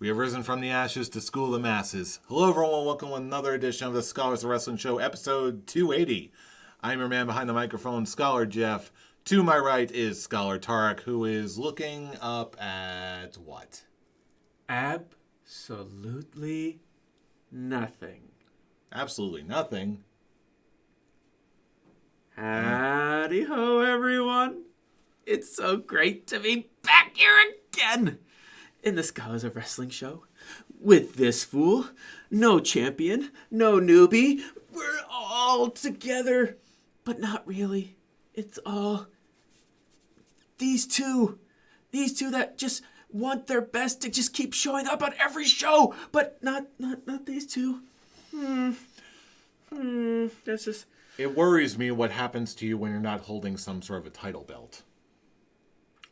We have risen from the ashes to school the masses. Hello, everyone. Welcome to another edition of the Scholars of Wrestling Show, episode 280. I'm your man behind the microphone, Scholar Jeff. To my right is Scholar Tarek, who is looking up at what? Absolutely nothing. Absolutely nothing. Howdy ho, everyone. It's so great to be back here again in the Scholars of Wrestling Show with this fool. No champion, no newbie. We're all together, but not really. It's all these two that just want their best to just keep showing up on every show, but not these two. That's just... It worries me what happens to you when you're not holding some sort of a title belt.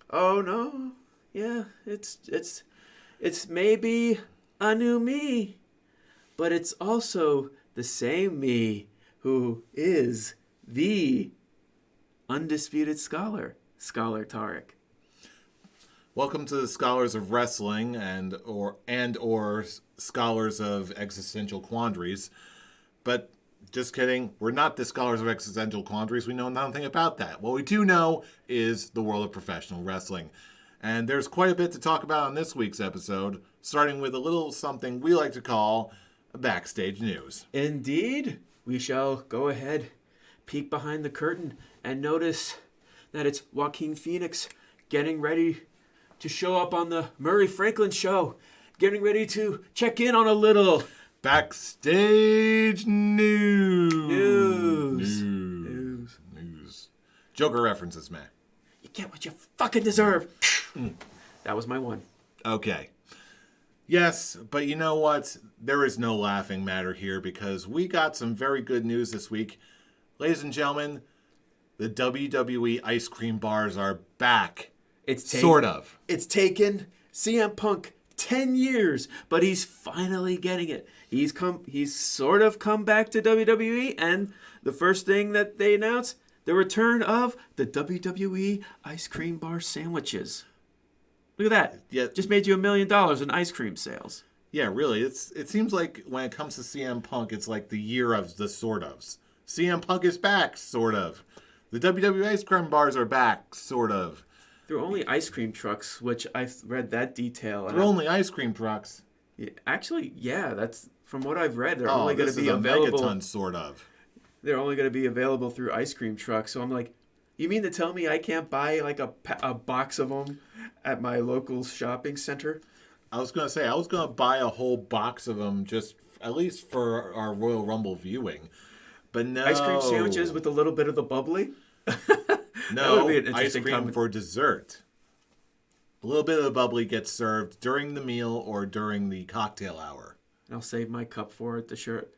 Oh no. Yeah, it's maybe a new me, but it's also the same me who is the undisputed scholar, Scholar Tarek. Welcome to the Scholars of Wrestling and or Scholars of Existential Quandaries. But just kidding, we're not the Scholars of Existential Quandaries. We know nothing about that. What we do know is the world of professional wrestling. And there's quite a bit to talk about on this week's episode, starting with a little something we like to call backstage news. Indeed, we shall go ahead, peek behind the curtain, and notice that it's Joaquin Phoenix getting ready to show up on the Murray Franklin show, getting ready to check in on a little backstage news. News. Joker references, man. You get what you fucking deserve. That was my one. Okay. Yes, but you know what? There is no laughing matter here because we got some very good news this week. Ladies and gentlemen, the WWE Ice Cream Bars are back. Sort of. It's taken CM Punk 10 years, but he's finally getting it. He's sort of come back to WWE, and the first thing that they announced, the return of the WWE Ice Cream Bar sandwiches. Look at that. Yeah. Just made you $1 million in ice cream sales. Yeah, really. It seems like when it comes to CM Punk, it's like the year of the sort ofs. CM Punk is back, sort of. The WWE Ice Cream Bars are back, sort of. They're only ice cream trucks, which I've read that detail. They're only ice cream trucks. Actually, yeah, that's from what I've read. They're only going to be available. Megaton, sort of. They're only going to be available through ice cream trucks. So I'm like, you mean to tell me I can't buy like a box of them at my local shopping center? I was going to buy a whole box of them just at least for our Royal Rumble viewing. But no. Ice cream sandwiches with a little bit of the bubbly? No, ice cream for dessert. A little bit of the bubbly gets served during the meal or during the cocktail hour. I'll save my cup for it, the shirt.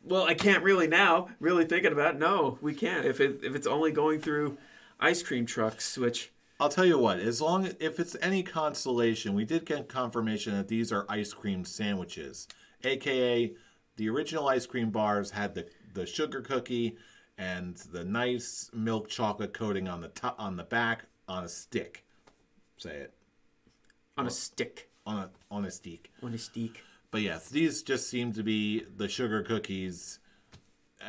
Well, I can't really now. Really thinking about it. No, we can't. If it's only going through ice cream trucks, which... I'll tell you what, if it's any consolation, we did get confirmation that these are ice cream sandwiches. AKA, the original ice cream bars had the sugar cookie and the nice milk chocolate coating on the top, on the back, on a stick. Say it. On a stick. On a stick. On a stick. But yes, these just seem to be the sugar cookies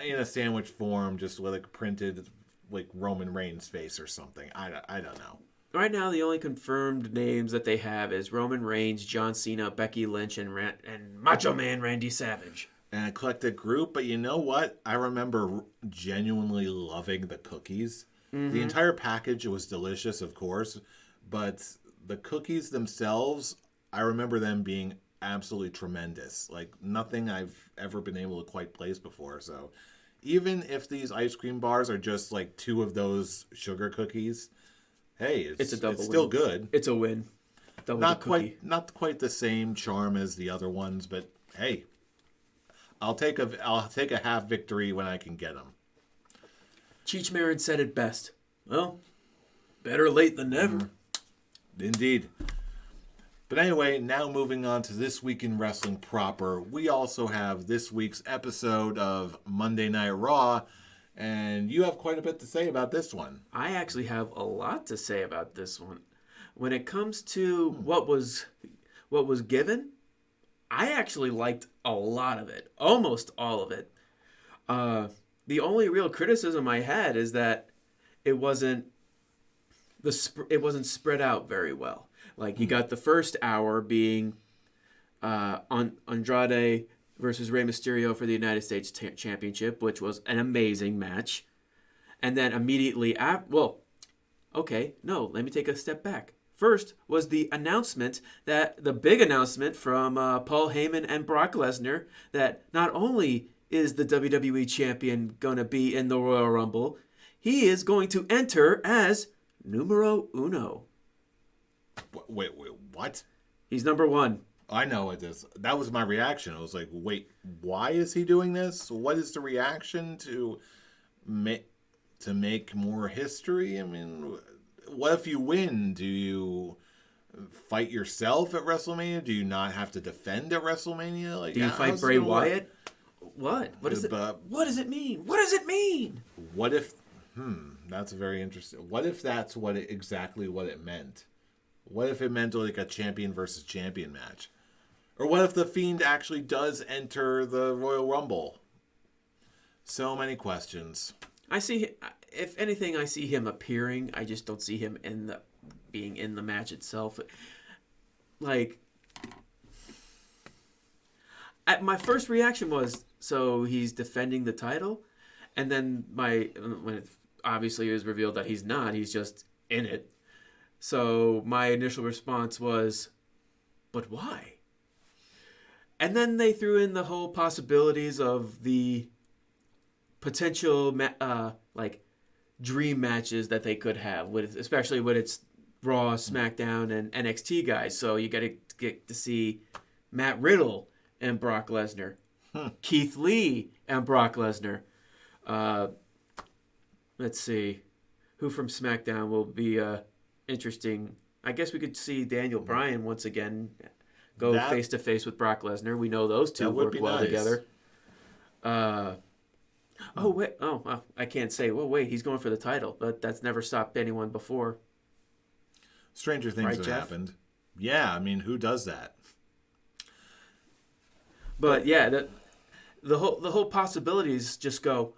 in a sandwich form, just with like printed like Roman Reigns' face or something. I don't know. Right now, the only confirmed names that they have is Roman Reigns, John Cena, Becky Lynch, and Macho Man Randy Savage. An eclectic group, but you know what? I remember genuinely loving the cookies. Mm-hmm. The entire package was delicious, of course, but the cookies themselves, I remember them being absolutely tremendous. Like nothing I've ever been able to quite place before. So even if these ice cream bars are just like two of those sugar cookies, hey, it's still good. It's a win. Not quite the same charm as the other ones, but hey, I'll take a half victory when I can get them. Cheech Marin said it best. Well, better late than never. Indeed. But anyway, now moving on to This Week in Wrestling proper, we also have this week's episode of Monday Night Raw, and you have quite a bit to say about this one. I actually have a lot to say about this one. When it comes to what was what was given, I actually liked a lot of it, almost all of it. The only real criticism I had is that it wasn't it wasn't spread out very well. Like you got the first hour being on Andrade versus Rey Mysterio for the United States Championship, which was an amazing match. And then immediately after, let me take a step back. First was the announcement, the big announcement from Paul Heyman and Brock Lesnar, that not only is the WWE champion going to be in the Royal Rumble, he is going to enter as numero uno. Wait, what? He's number one. I know it is. That was my reaction. I was like, wait, why is he doing this? What is the reaction to make more history? I mean, what if you win? Do you fight yourself at WrestleMania? Do you not have to defend at WrestleMania? Like, do you fight Bray Wyatt? What? What does it mean? What does it mean? What if? That's very interesting. What if that's exactly what it meant? What if it meant like a champion versus champion match? Or what if the Fiend actually does enter the Royal Rumble? So many questions. I see. If anything, I see him appearing. I just don't see him being in the match itself. Like, my first reaction was, so he's defending the title, and then when it obviously was revealed that he's not, he's just in it. So my initial response was, but why? And then they threw in the whole possibilities of the potential dream matches that they could have, especially with its Raw, SmackDown, and NXT guys. So you got to get to see Matt Riddle and Brock Lesnar, Keith Lee and Brock Lesnar. Let's see, who from SmackDown will be interesting. I guess we could see Daniel Bryan once again go face to face with Brock Lesnar. We know those two work well together. I can't say. Well, wait, he's going for the title, but that's never stopped anyone before. Stranger things have happened. Yeah, I mean, who does that? But yeah, the whole possibilities just go,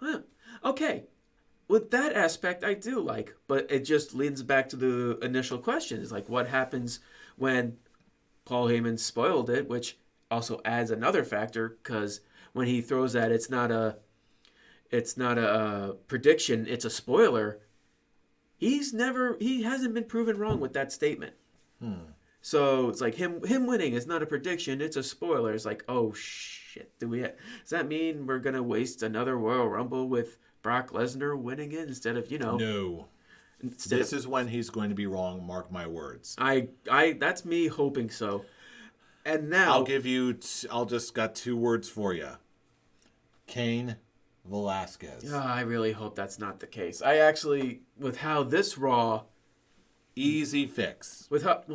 okay. With that aspect, I do like, but it just leads back to the initial question: is like, what happens when Paul Heyman spoiled it, which also adds another factor, because when he throws that, it's not a prediction, it's a spoiler. He hasn't been proven wrong with that statement. So it's like him winning is not a prediction, it's a spoiler. It's like, oh shit, does that mean we're gonna waste another Royal Rumble with Brock Lesnar winning it instead of, No. This is when he's going to be wrong, mark my words. That's me hoping so. And now I'll just got 2 words for you. Cain Velasquez. I really hope that's not the case. I actually, with how this Raw, easy fix.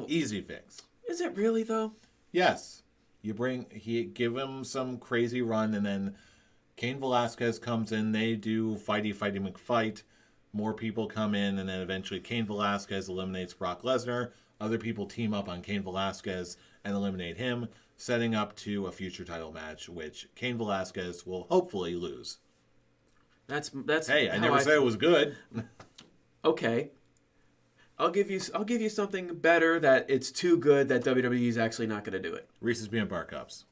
Easy fix. Is it really though? Yes. Give him some crazy run, and then Cain Velasquez comes in, they do fighty McFight. More people come in, and then eventually Cain Velasquez eliminates Brock Lesnar. Other people team up on Cain Velasquez and eliminate him, setting up to a future title match, which Cain Velasquez will hopefully lose. That's. Hey, I never said it was good. Okay. I'll give you something better that it's too good that WWE is actually not going to do it. Reese's Peanut Butter Cups.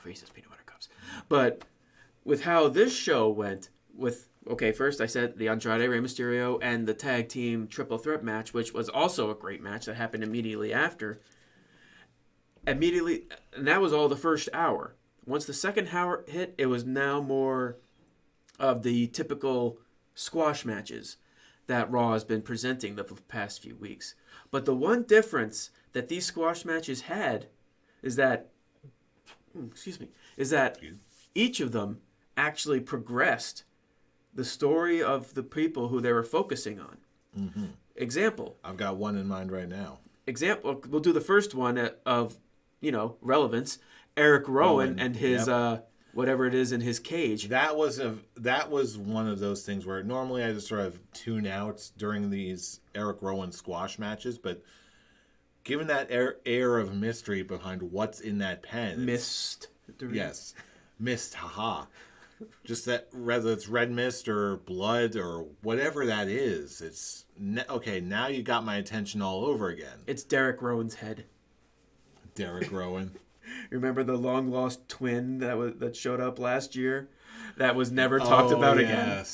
Reese's Peanut Butter Cups. But with how this show went, first I said the Andrade, Rey Mysterio, and the tag team triple threat match, which was also a great match that happened immediately after. And that was all the first hour. Once the second hour hit, it was now more of the typical squash matches that Raw has been presenting the past few weeks. But the one difference that these squash matches had is that each of them actually progressed the story of the people who they were focusing on. Mm-hmm. Example. I've got one in mind right now. Example. We'll do the first one of relevance. Eric Rowan and his whatever it is in his cage. That was one of those things where normally I just sort of tune out during these Eric Rowan squash matches, but given that air of mystery behind what's in that pen. Mist. Yes. Mist, haha. Just that, whether it's red mist or blood or whatever that is, it's okay. Now you got my attention all over again. It's Derek Rowan's head. Derek Rowan. Remember the long lost twin that showed up last year? That was never talked about again.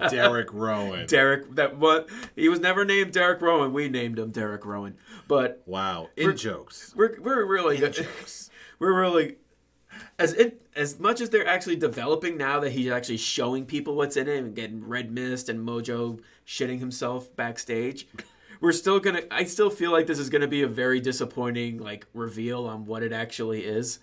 Derek Rowan. He was never named Derek Rowan. We named him Derek Rowan. But wow, jokes. We're really good. Jokes. We're really as much as they're actually developing now that he's actually showing people what's in it and getting Red Mist and Mojo shitting himself backstage. I still feel like this is gonna be a very disappointing like reveal on what it actually is.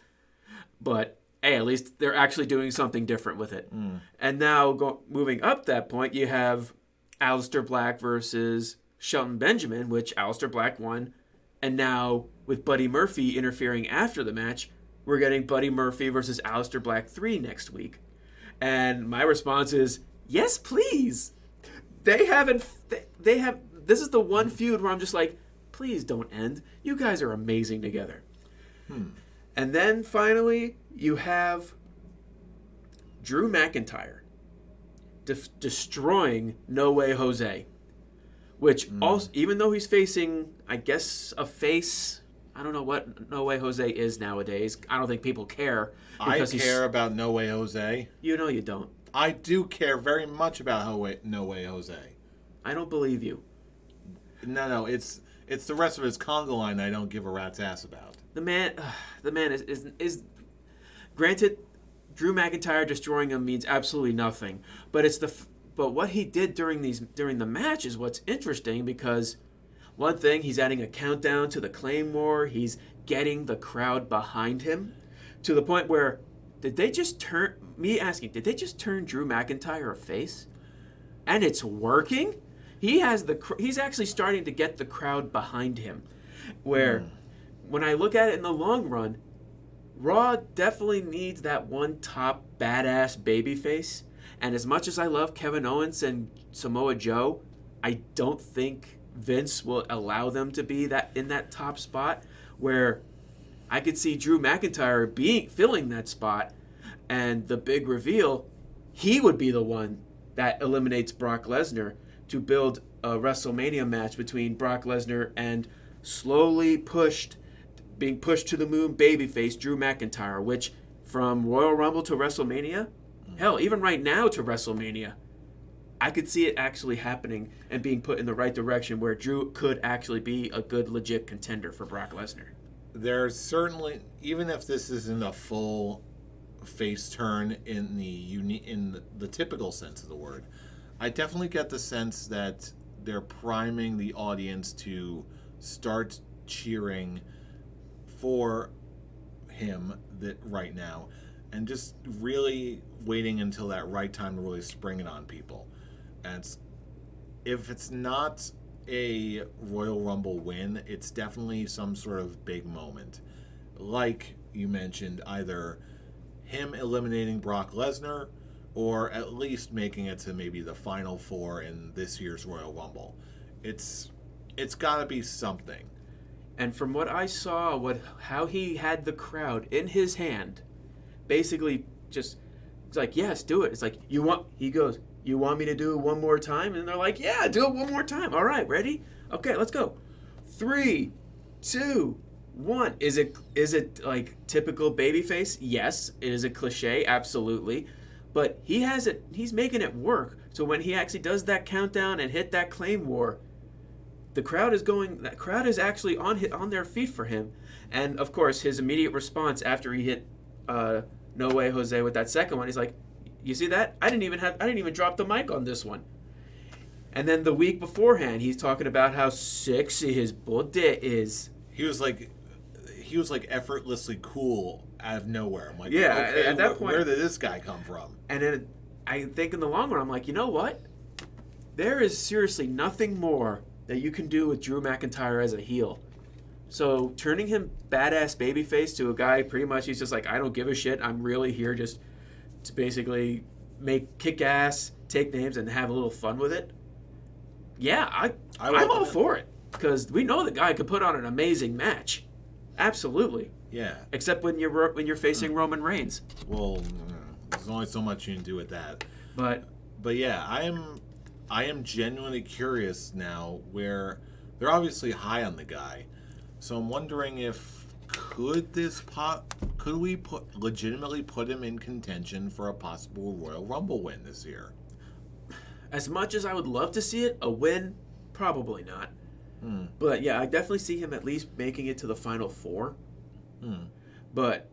But hey, at least they're actually doing something different with it. And now moving up that point, you have Aleister Black versus Shelton Benjamin, which Aleister Black won. And now with Buddy Murphy interfering after the match, we're getting Buddy Murphy versus Aleister Black 3 next week. And my response is, yes, please. They have, this is the one feud where I'm just like, please don't end. You guys are amazing together. And then finally, you have Drew McIntyre destroying No Way Jose, which also, even though he's facing, I guess, a face, I don't know what No Way Jose is nowadays. I don't think people care. I care about No Way Jose. You know you don't. I do care very much about No Way Jose. I don't believe you. No, it's the rest of his conga line I don't give a rat's ass about. The man is granted, Drew McIntyre destroying him means absolutely nothing. But what he did during the match is what's interesting, because one thing, he's adding a countdown to the Claymore. He's getting the crowd behind him to the point where did they just turn Drew McIntyre a face? And it's working? He's actually starting to get the crowd behind him. Where when I look at it in the long run, Raw definitely needs that one top badass babyface. And as much as I love Kevin Owens and Samoa Joe, I don't think Vince will allow them to be in that top spot, where I could see Drew McIntyre filling that spot, and the big reveal, he would be the one that eliminates Brock Lesnar to build a WrestleMania match between Brock Lesnar and slowly being pushed to the moon babyface Drew McIntyre, which from Royal Rumble to WrestleMania, hell, even right now to WrestleMania, I could see it actually happening and being put in the right direction where Drew could actually be a good, legit contender for Brock Lesnar. There's certainly, even if this isn't a full face turn in the typical sense of the word, I definitely get the sense that they're priming the audience to start cheering for him right now, and just really waiting until that right time to really spring it on people. And if it's not a Royal Rumble win, it's definitely some sort of big moment. Like you mentioned, either him eliminating Brock Lesnar or at least making it to maybe the Final Four in this year's Royal Rumble. It's got to be something. And from what I saw, how he had the crowd in his hand, basically just, it's like, yes, do it. It's like, he goes, you want me to do it one more time? And they're like, yeah, do it one more time. All right, ready? Okay, let's go. 3, 2, 1. Is it like typical babyface? Yes. Is it cliche? Absolutely. But he's making it work. So when he actually does that countdown and hit that Claymore, that crowd is actually on their feet for him. And of course, his immediate response after he hit No Way Jose with that second one, he's like, you see that? I didn't even drop the mic on this one. And then the week beforehand, he's talking about how sexy his body is. He was like effortlessly cool out of nowhere. I'm like, yeah, okay, at that point, where did this guy come from? And then I think in the long run, I'm like, you know what? There is seriously nothing more that you can do with Drew McIntyre as a heel. So turning him badass babyface to a guy pretty much he's just like, I don't give a shit. I'm really here just to basically kick ass, take names, and have a little fun with it. Yeah, I'm all for it. because we know the guy could put on an amazing match. Absolutely. Yeah. Except when you're facing Roman Reigns. Well, there's only so much you can do with that. But yeah, I am genuinely curious now where they're obviously high on the guy. So I'm wondering if could we legitimately put him in contention for a possible Royal Rumble win this year? as much as I would love to see it, a win, probably not. But yeah, I definitely see him at least making it to the final four. But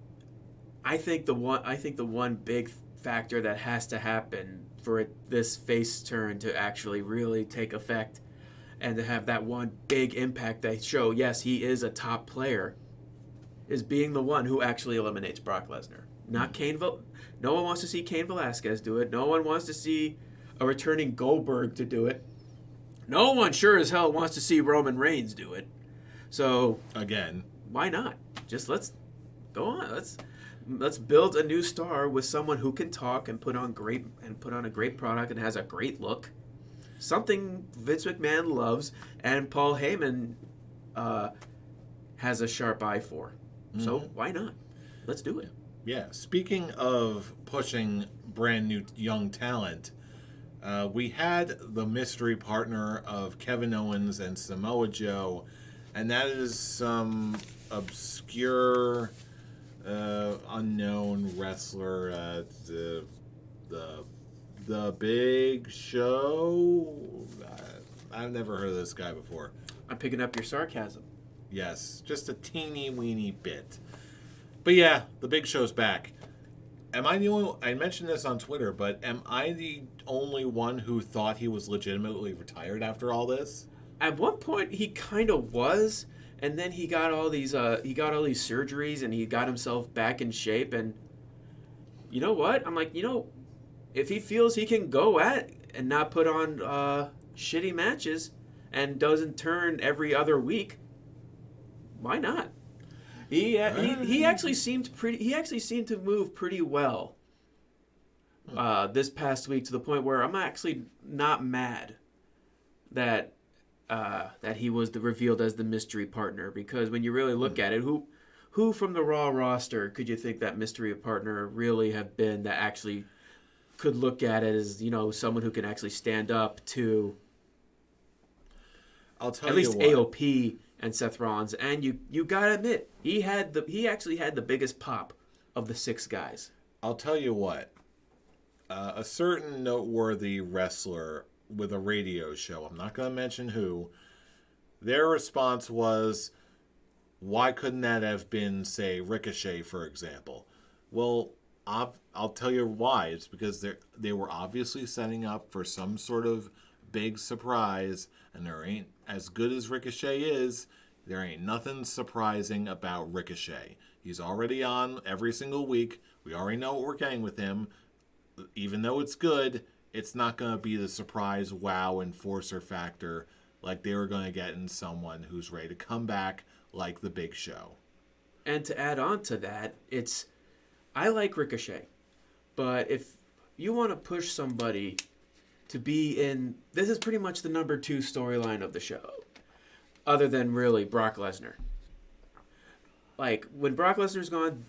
I think the one big factor that has to happen for this face turn to actually really take effect and to have that one big impact that show, yes, he is a top player, is being the one who actually eliminates Brock Lesnar. Not Cain. No one wants to see Cain Velasquez do it. No one wants to see a returning Goldberg to do it. No one sure as hell wants to see Roman Reigns do it. So again, why not? Just let's go on. Let's build a new star with someone who can talk and put on a great product and has a great look. Something Vince McMahon loves and Paul Heyman has a sharp eye for. So why not? Let's do it. Yeah. Speaking of pushing brand new young talent, we had the mystery partner of Kevin Owens and Samoa Joe, and that is some obscure, unknown wrestler. The Big Show. I've never heard of this guy before. I'm picking up your sarcasm. Yes, just a teeny weeny bit. But yeah, the Big Show's back. Am I the only? I mentioned this on Twitter, but am I the only one who thought he was legitimately retired after all this? At one point, he kind of was, and then he got all these surgeries, and he got himself back in shape. And you know what? I'm like, if he feels he can go at and not put on shitty matches and doesn't turn every other week, why not? He actually seemed pretty. He actually seemed to move pretty well this past week, to the point where I'm actually not mad that he was revealed as the mystery partner, because when you really look at it, who from the Raw roster could you think that mystery partner really have been that actually could look at it as someone who can actually stand up to at least AOP and Seth Rollins? And you gotta admit, he actually had the biggest pop of the six guys. I'll tell you what, a certain noteworthy wrestler with a radio show, I'm not going to mention who, their response was, why couldn't that have been, say, Ricochet, for example? Well, I'll tell you why. It's because they were obviously setting up for some sort of big surprise, and there ain't, as good as Ricochet is, there ain't nothing surprising about Ricochet. He's already on every single week. We already know what we're getting with him. Even though it's good, it's not going to be the surprise wow enforcer factor like they were going to get in someone who's ready to come back like the Big Show. And to add on to that, I like Ricochet, but if you want to push somebody to be in, this is pretty much the number 2 storyline of the show, other than really Brock Lesnar. Like, when Brock Lesnar's gone,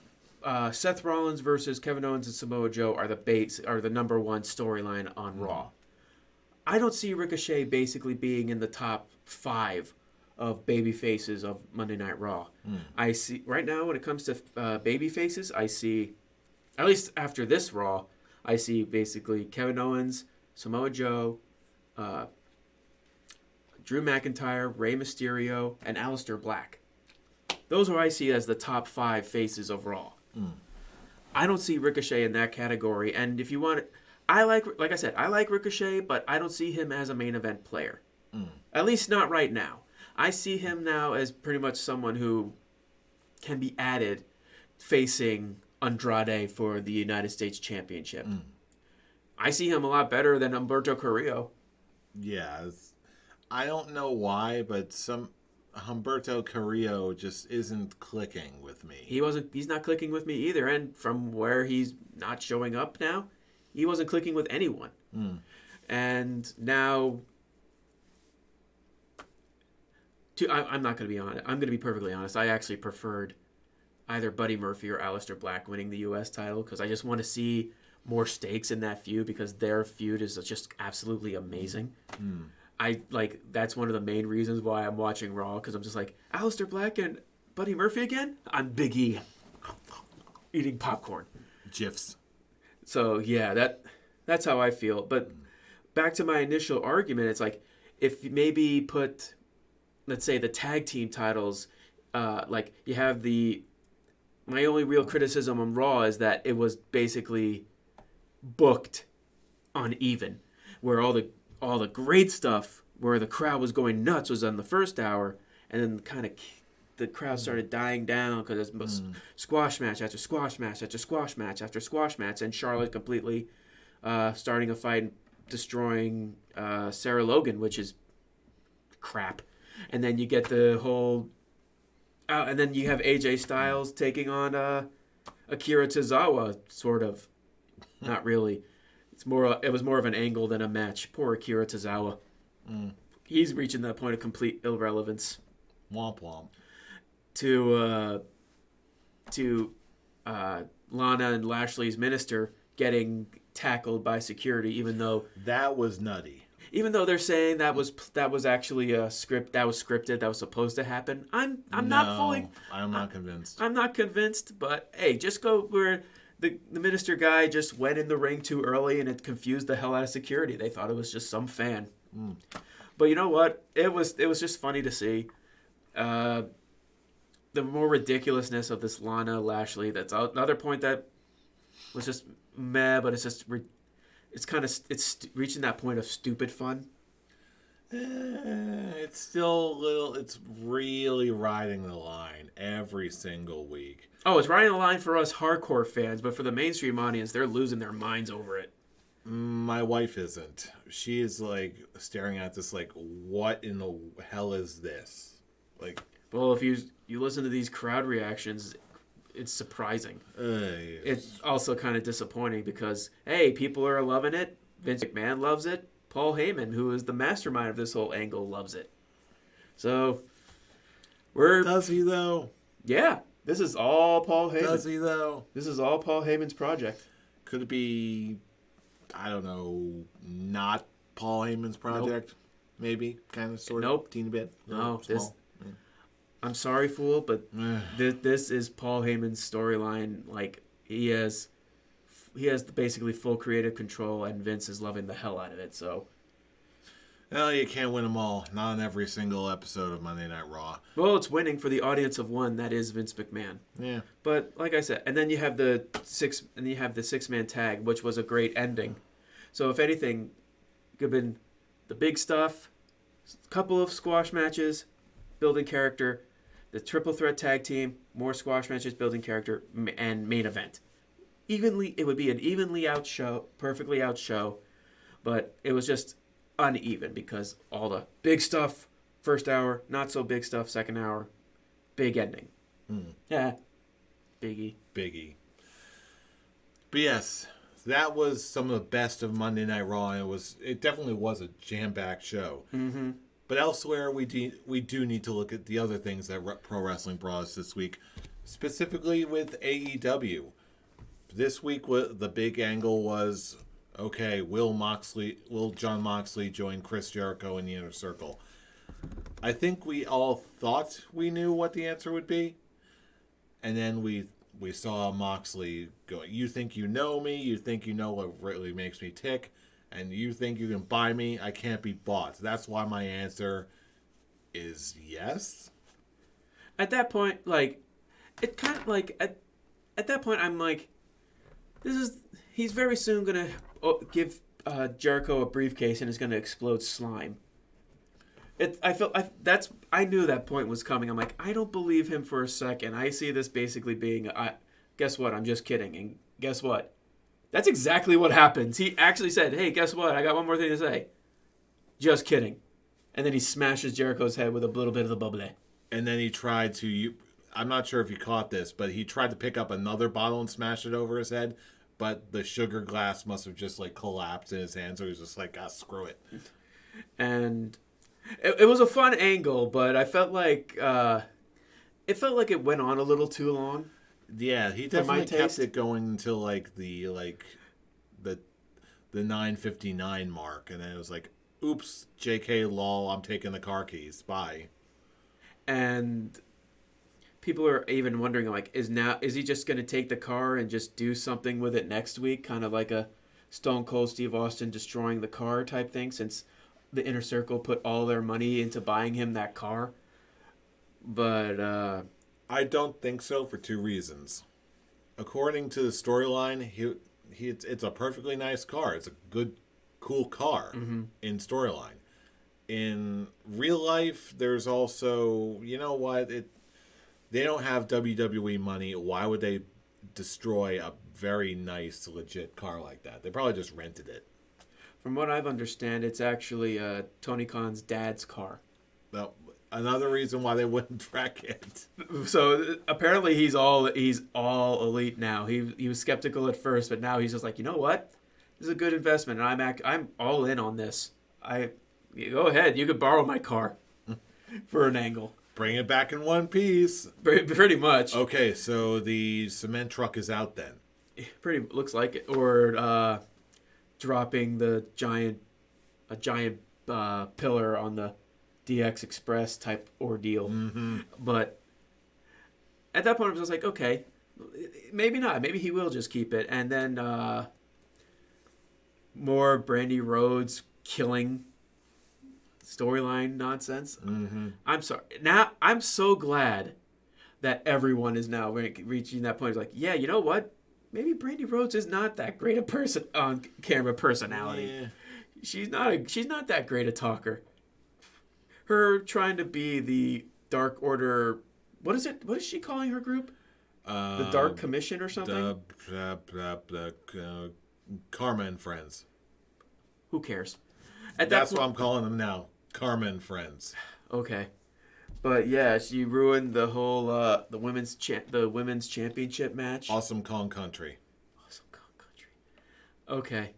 Seth Rollins versus Kevin Owens and Samoa Joe are the number 1 storyline on Raw. I don't see Ricochet basically being in the top 5 of baby faces of Monday Night Raw. I see right now, when it comes to baby faces, I see, at least after this Raw, I see basically Kevin Owens, Samoa Joe, Drew McIntyre, Rey Mysterio, and Aleister Black. Those are I see as the top 5 faces of Raw. I don't see Ricochet in that category. And if you want it, like I said, I like Ricochet, but I don't see him as a main event player. At least not right now. I see him now as pretty much someone who can be added facing Andrade for the United States Championship. I see him a lot better than Humberto Carrillo. Yeah, I don't know why, but Humberto Carrillo just isn't clicking with me. He's not clicking with me either, and from where he's not showing up now, he wasn't clicking with anyone. And now I'm not going to be honest. I'm going to be perfectly honest. I actually preferred either Buddy Murphy or Aleister Black winning the U.S. title because I just want to see more stakes in that feud because their feud is just absolutely amazing. That's one of the main reasons why I'm watching Raw because I'm just like, Aleister Black and Buddy Murphy again? I'm Big E. Eating popcorn. GIFs. So, yeah, that's how I feel. But back to my initial argument, it's like, if you maybe put, let's say, the tag team titles, like, you have my only real criticism on Raw is that it was basically booked uneven, where all the great stuff, where the crowd was going nuts, was on the first hour, and then kind of the crowd started dying down because it was squash match after squash match after squash match after squash match, and Charlotte completely starting a fight and destroying Sarah Logan, which is crap. And then you get the whole... and then you have AJ Styles taking on Akira Tozawa, sort of. Not really. It was more of an angle than a match. Poor Akira Tozawa. He's reaching that point of complete irrelevance. Womp womp. To Lana and Lashley's minister getting tackled by security, even though that was nutty. Even though they're saying that was actually a script that was scripted, that was supposed to happen. I'm not convinced. I'm not convinced, but hey, just go where the minister guy just went in the ring too early and it confused the hell out of security. They thought it was just some fan. But you know what? It was just funny to see. The more ridiculousness of this Lana Lashley. That's another point that was just meh, but it's just it's reaching that point of stupid fun. It's still it's really riding the line every single week. Oh, it's riding the line for us hardcore fans, but for the mainstream audience, they're losing their minds over it. My wife isn't. She is like staring at this like, what in the hell is this? Like, well, if you listen to these crowd reactions, it's surprising. It's also kind of disappointing because, hey, people are loving it. Vince McMahon loves it. Paul Heyman, who is the mastermind of this whole angle, loves it. So, Does he, though? Yeah. This is all Paul Heyman. Does he, though? This is all Paul Heyman's project. Could it be, I don't know, not Paul Heyman's project? Nope. Maybe? Kind of, sort of? Nope. Teeny bit? No. I'm sorry, fool, but this is Paul Heyman's storyline. Like, he has basically full creative control, and Vince is loving the hell out of it. So, well, you can't win them all. Not on every single episode of Monday Night Raw. Well, it's winning for the audience of one. That is Vince McMahon. Yeah. But like I said, and then you have the six-man tag, which was a great ending. So if anything, it could have been the big stuff, a couple of squash matches, building character, the triple threat tag team, more squash matches, building character, and main event. It would be an evenly out show, perfectly out show, but it was just uneven because all the big stuff first hour, not so big stuff second hour, big ending. Yeah, Biggie. But yes, that was some of the best of Monday Night Raw, and it definitely was a jam-packed show. Mm-hmm. But elsewhere, we do need to look at the other things that Pro Wrestling brought us this week, specifically with AEW. This week, the big angle was, okay, will Jon Moxley join Chris Jericho in the Inner Circle? I think we all thought we knew what the answer would be, and then we saw Moxley go, you think you know me, you think you know what really makes me tick, and you think you can buy me, I can't be bought. That's why my answer is yes. At that point, like, it kind of like, at that point, I'm like, he's very soon going to give Jericho a briefcase and is going to explode slime. I knew that point was coming. I'm like, I don't believe him for a second. I see this basically being, guess what? I'm just kidding. And guess what? That's exactly what happens. He actually said, hey, guess what? I got one more thing to say. Just kidding. And then he smashes Jericho's head with a little bit of the bubbly. And then he tried to, I'm not sure if you caught this, but he tried to pick up another bottle and smash it over his head. But the sugar glass must have just like collapsed in his hand. So he was just like, screw it. And It was a fun angle, but I felt like it went on a little too long. Yeah, he For my definitely kept taste. it going until the the 9:59 mark, and then it was like, "Oops, J.K. lol, I'm taking the car keys. Bye." And people are even wondering like, is he just going to take the car and just do something with it next week, kind of like a Stone Cold Steve Austin destroying the car type thing, since the Inner Circle put all their money into buying him that car. But I don't think so for two reasons. According to the storyline, it's a perfectly nice car. It's a good, cool car in storyline. In real life, there's also, you know what? They don't have WWE money. Why would they destroy a very nice, legit car like that? They probably just rented it. from what I've understand, it's actually Tony Khan's dad's car. Now, another reason why they wouldn't wreck it. So apparently he's all elite now. He was skeptical at first, but now he's just like, you know what? This is a good investment, and I'm all in on this. Go ahead, you could borrow my car for an angle. Bring it back in one piece. Pretty much. Okay, so the cement truck is out then. Pretty looks like it. Or dropping a giant pillar on the DX Express type ordeal. Mm-hmm. But at that point, I was just like, okay, maybe not. Maybe he will just keep it. And then more Brandy Rhodes killing storyline nonsense. Mm-hmm. I'm sorry. Now, I'm so glad that everyone is now reaching that point. It's like, yeah, you know what? Maybe Brandy Rhodes is not that great a person on camera personality. Yeah. She's not that great a talker. Her trying to be the Dark Order. What is it? What is she calling her group? The Dark Commission or something? The Karma and Friends. Who cares? That's what I'm calling them now. Karma and Friends. Okay, but yeah, she ruined the whole the women's championship match. Awesome Kong Country. Awesome Kong Country. Okay,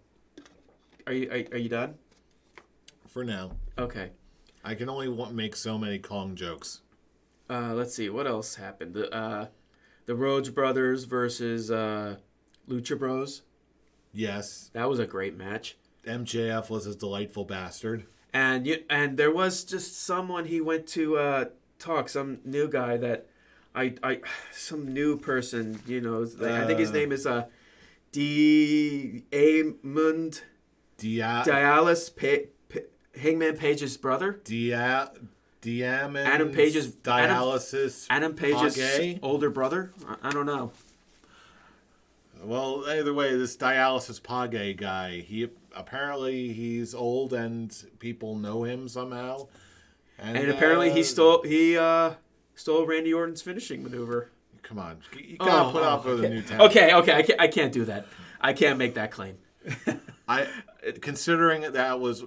are you done? For now. Okay. I can only make so many Kong jokes. Let's see what else happened. The Rhodes Brothers versus Lucha Bros. Yes. That was a great match. MJF was a delightful bastard. And there was just someone he went to talk, some new guy that some new person, I think his name is Diamond Dialis Hangman Page's brother. Diamond Adam Page's dialysis. Adam Page's Page? older brother. I don't know. Well, either way, this dialysis Page guy, he's old and people know him somehow. And apparently he stole Randy Orton's finishing maneuver. Come on, you gotta put off with a new talent. Okay, I can't do that. I can't make that claim. Considering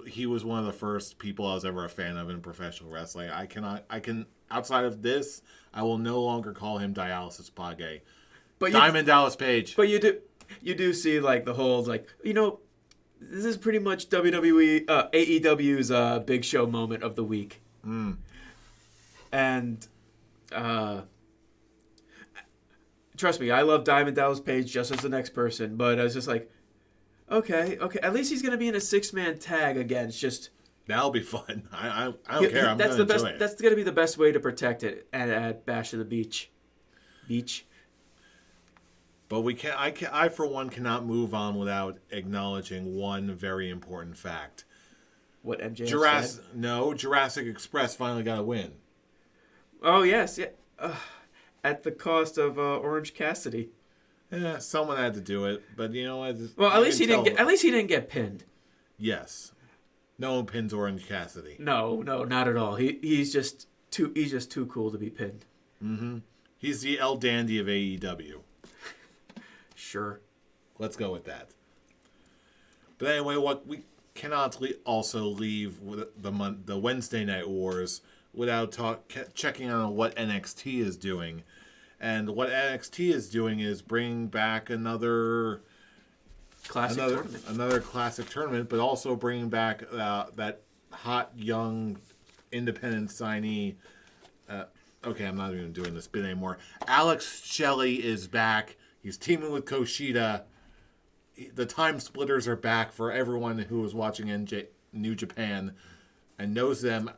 he was one of the first people I was ever a fan of in professional wrestling, I can outside of this, I will no longer call him dialysis Page. But Diamond Dallas Page. But you do see like the whole like, this is pretty much WWE AEW's Big Show moment of the week. Mm. And trust me, I love Diamond Dallas Page just as the next person, but I was just like, okay, at least he's gonna be in a 6-man tag again. It's just that'll be fun. I don't care. I'm gonna enjoy it. That's gonna be the best way to protect it at Bash of the Beach. But I for one cannot move on without acknowledging one very important fact. What MJF said? No, Jurassic Express finally got a win. Oh yes, yeah. At the cost of Orange Cassidy. Yeah, someone had to do it, but you know what? Well, at least he didn't get pinned. Yes, no one pins Orange Cassidy. No, not at all. He's just too cool to be pinned. Mm-hmm. He's the El Dandy of AEW. Sure. Let's go with that. But anyway, what we cannot also leave with the Wednesday Night Wars without checking on what NXT is doing. And what NXT is doing is bringing back another classic tournament, but also bringing back that hot young independent signee. Okay, I'm not even doing this bit anymore. Alex Shelley is back. He's teaming with Kushida. The Time Splitters are back for everyone who was watching New Japan and knows them.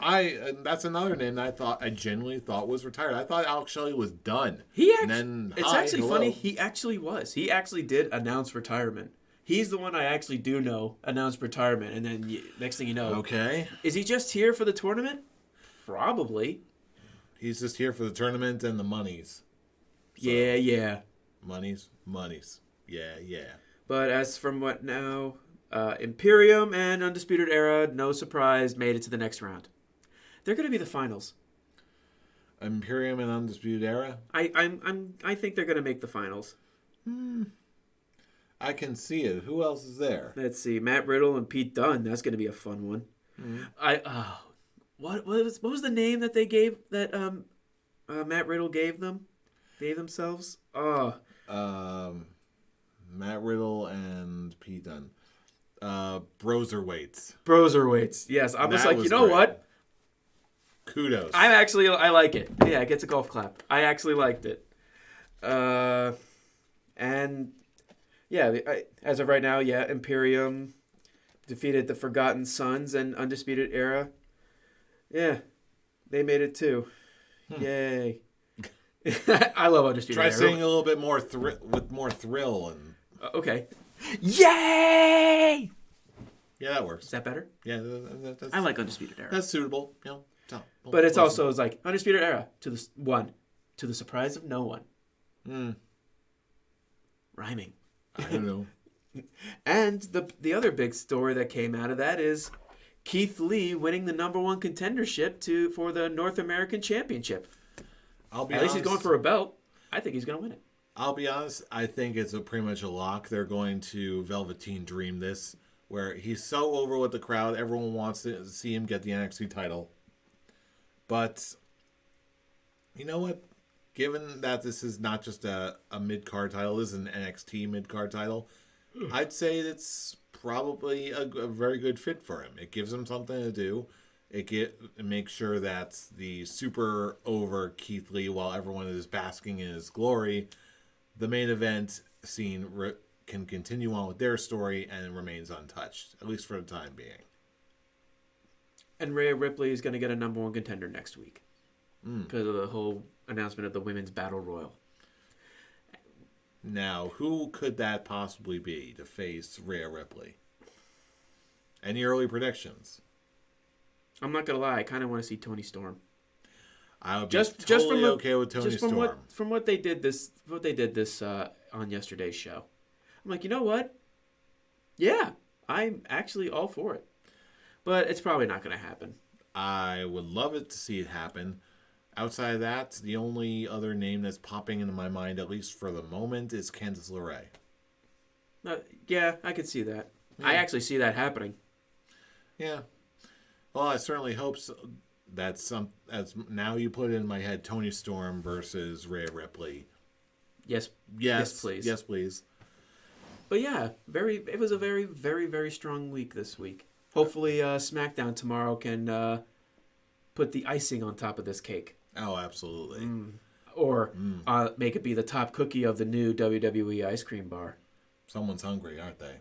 That's another name that I genuinely thought was retired. I thought Alex Shelley was done. Funny. He actually was. He actually did announce retirement. He's the one I actually do know announced retirement, and then next thing you know, okay, is he just here for the tournament? Probably. He's just here for the tournament and the monies. So, yeah. Monies. Yeah. But as from what now, Imperium and Undisputed Era, no surprise, made it to the next round. They're going to be the finals. Imperium and Undisputed Era. I think they're going to make the finals. I can see it. Who else is there? Let's see, Matt Riddle and Pete Dunne. That's going to be a fun one. What was the name that they gave that Matt Riddle gave themselves? Matt Riddle and Pete Dunne. Broserweights. Yes, I was like, you know great. What? Kudos. I like it. Yeah, it gets a golf clap. I actually liked it. And yeah, as of right now, Imperium defeated the Forgotten Sons and Undisputed Era. Yeah, they made it too. Yay. I love Undisputed Era. Try saying a little bit more with more thrill and. Okay. Yay! Yeah, that works. Is that better? Yeah, I like Undisputed Era. That's suitable. But it's also like Undisputed Era to the surprise of no one. Rhyming. I don't know. And the other big story that came out of that is Keith Lee winning the #1 contendership for the North American Championship. At least he's going for a belt. I think he's going to win it. I'll be honest. I think it's pretty much a lock. They're going to Velveteen Dream this, where he's so over with the crowd. Everyone wants to see him get the NXT title. But you know what? Given that this is not just a mid-card title, this is an NXT mid-card title, I'd say it's probably a very good fit for him. It gives him something to do. It makes sure that the super over Keith Lee, while everyone is basking in his glory, the main event scene can continue on with their story and remains untouched, at least for the time being. And Rhea Ripley is going to get a #1 contender next week because of the whole announcement of the Women's Battle Royal. Now, who could that possibly be to face Rhea Ripley? Any early predictions? I'm not going to lie. I kind of want to see Toni Storm. I would be totally okay with Toni Storm. From what they did this on yesterday's show. I'm like, you know what? Yeah, I'm actually all for it. But it's probably not going to happen. I would love it to see it happen. Outside of that, the only other name that's popping into my mind, at least for the moment, is Candice LeRae. Yeah, I could see that. Yeah. I actually see that happening. Yeah. Well, I certainly hope so. As now you put it in my head, Toni Storm versus Rhea Ripley. Yes, please. Yes, please. But yeah, it was a very, very, very strong week this week. Hopefully, SmackDown tomorrow can put the icing on top of this cake. Oh, absolutely. Or make it be the top cookie of the new WWE Ice Cream Bar. Someone's hungry, aren't they?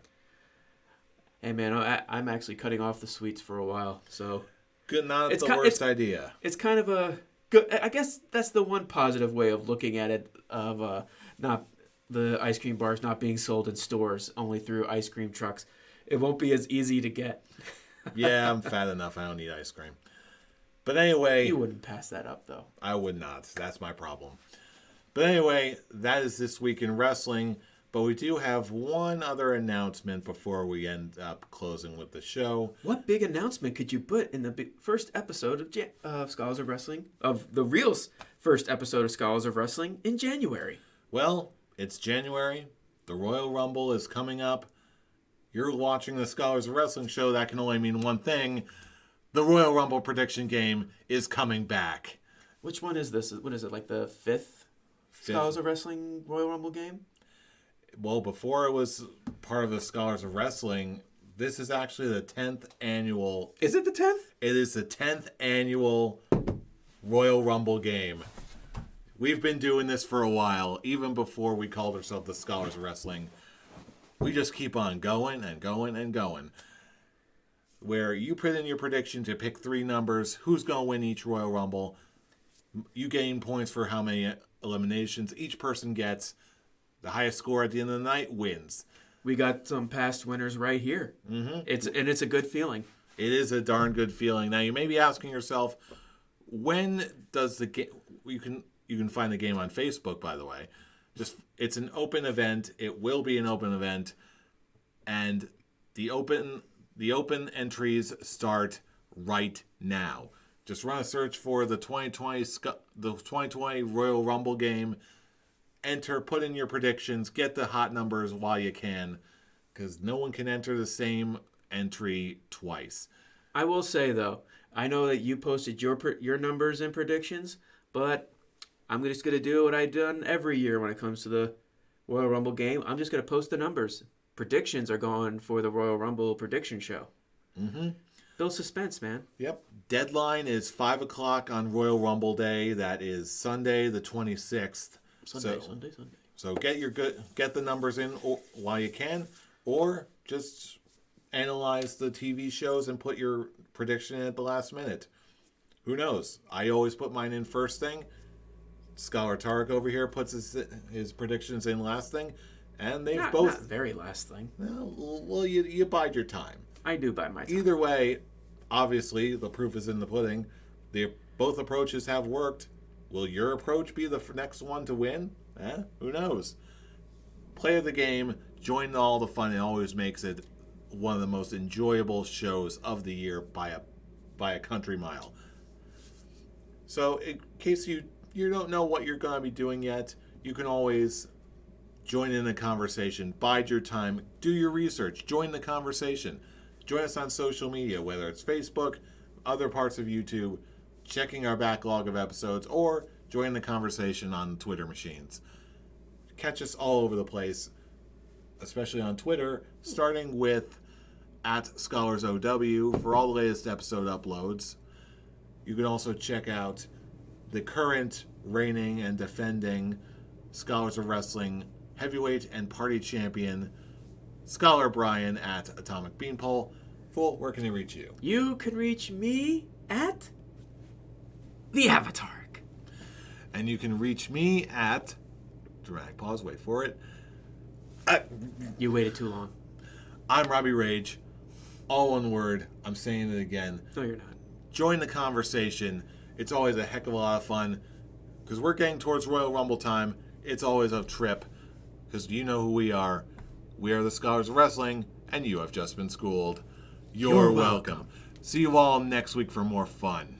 Hey, man, I'm actually cutting off the sweets for a while, so... Good, not the worst idea. It's kind of a good... I guess that's the one positive way of looking at it, of not the ice cream bars not being sold in stores, only through ice cream trucks. It won't be as easy to get. Yeah, I'm fat enough. I don't need ice cream. But anyway... You wouldn't pass that up, though. I would not. That's my problem. But anyway, that is This Week in Wrestling. But we do have one other announcement before we end up closing with the show. What big announcement could you put in the first episode of Scholars of Wrestling, of the real first episode of Scholars of Wrestling in January? Well, it's January. The Royal Rumble is coming up. You're watching the Scholars of Wrestling show. That can only mean one thing. The Royal Rumble prediction game is coming back. Which one is this? What is it, like the fifth Scholars of Wrestling Royal Rumble game? Well, before it was part of the Scholars of Wrestling, This is actually the 10th annual. Is it the 10th? It is the 10th annual Royal Rumble game. We've been doing this for a while, even before we called ourselves the Scholars of Wrestling. We just keep on going and going and going. Where you put in your prediction to pick 3 numbers, who's going to win each Royal Rumble. You gain points for how many eliminations each person gets. The highest score at the end of the night wins. We got some past winners right here. Mm-hmm. It's a good feeling. It is a darn good feeling. Now you may be asking yourself, when does the game? You can find the game on Facebook, by the way. It's an open event. It will be an open event, and the open entries start right now. Just run a search for the 2020 Royal Rumble game. Enter, put in your predictions, get the hot numbers while you can, because no one can enter the same entry twice. I will say, though, I know that you posted your numbers and predictions, but I'm just going to do what I've done every year when it comes to the Royal Rumble game. I'm just going to post the numbers. Predictions are going for the Royal Rumble prediction show. Mm-hmm. Build suspense, man. Yep. Deadline is 5 o'clock on Royal Rumble Day. That is Sunday the 26th. Sunday. So get the numbers in while you can, or just analyze the TV shows and put your prediction in at the last minute. Who knows? I always put mine in first thing. Scholar Tarek over here puts his predictions in last thing, and they've both not very last thing. Well, you bide your time. I do bide my time. Either way, obviously the proof is in the pudding. Both approaches have worked. Will your approach be the next one to win? Who knows? Play the game, join all the fun. It always makes it one of the most enjoyable shows of the year by a country mile. So in case you don't know what you're going to be doing yet, you can always join in the conversation. Bide your time. Do your research. Join the conversation. Join us on social media, whether it's Facebook, other parts of YouTube, checking our backlog of episodes, or join the conversation on Twitter machines. Catch us all over the place, especially on Twitter, starting with @ScholarsOW for all the latest episode uploads. You can also check out the current reigning and defending Scholars of Wrestling heavyweight and party champion, Scholar Brian at Atomic Beanpole. Fool, where can he reach you? You can reach me at The Avatar. And you can reach me at... Dramatic pause, wait for it. You waited too long. I'm Robbie Rage. All one word. I'm saying it again. No, you're not. Join the conversation. It's always a heck of a lot of fun. Because we're getting towards Royal Rumble time. It's always a trip. Because you know who we are. We are the Scholars of Wrestling. And you have just been schooled. You're welcome. See you all next week for more fun.